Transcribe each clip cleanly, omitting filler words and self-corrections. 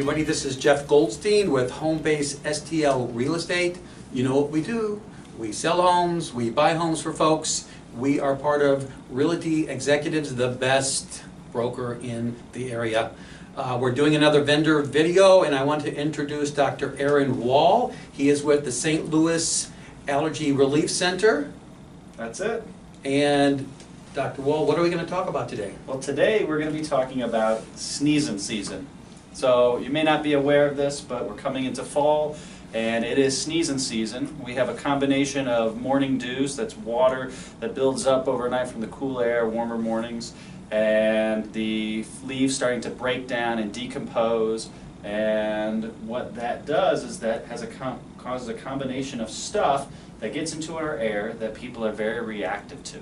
everybody, this is Jeff Goldstein with Home Base STL Real Estate. You know what we do. We sell homes, we buy homes for folks. We are part of Realty Executives, the best broker in the area. We're doing another vendor video, and I want to introduce Dr. Aaron Wahl. He is with the St. Louis Allergy Relief Center. That's it. And Dr. Wahl, what are we going to talk about today? Well, today we're going to be talking about sneezing season. So you may not be aware of this, but we're coming into fall, and it is sneezing season. We have a combination of morning dews, that's water that builds up overnight from the cool air, warmer mornings, and the leaves starting to break down and decompose. And what that does is that causes a combination of stuff that gets into our air that people are very reactive to.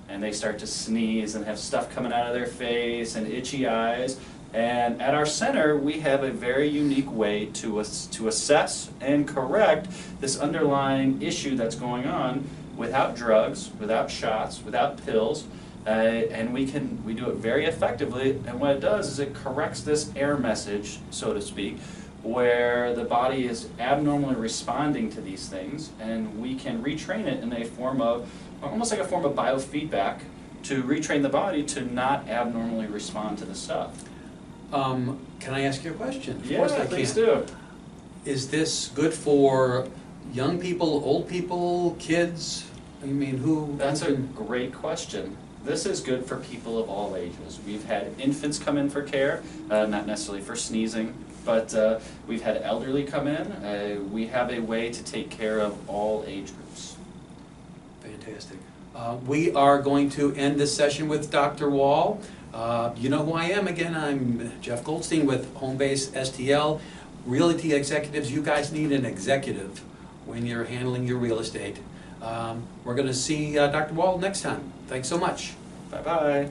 And they start to sneeze and have stuff coming out of their face and itchy eyes. And at our center, we have a very unique way to assess and correct this underlying issue that's going on without drugs, without shots, without pills. And we do it very effectively. And what it does is it corrects this air message, so to speak, where the body is abnormally responding to these things, and we can retrain it in a form of, almost like a form of biofeedback, to retrain the body to not abnormally respond to the stuff. Can I ask you a question? Of course I can. Please do. Is this good for young people, old people, kids? I mean, who? That's a great question. This is good for people of all ages. We've had infants come in for care, not necessarily for sneezing, but we've had elderly come in. We have a way to take care of all age groups. Fantastic. We are going to end this session with Dr. Wahl. You know who I am again. I'm Jeff Goldstein with Home Base STL. Realty Executives, you guys need an executive when you're handling your real estate. We're going to see Dr. Wahl next time. Thanks so much. Bye-bye.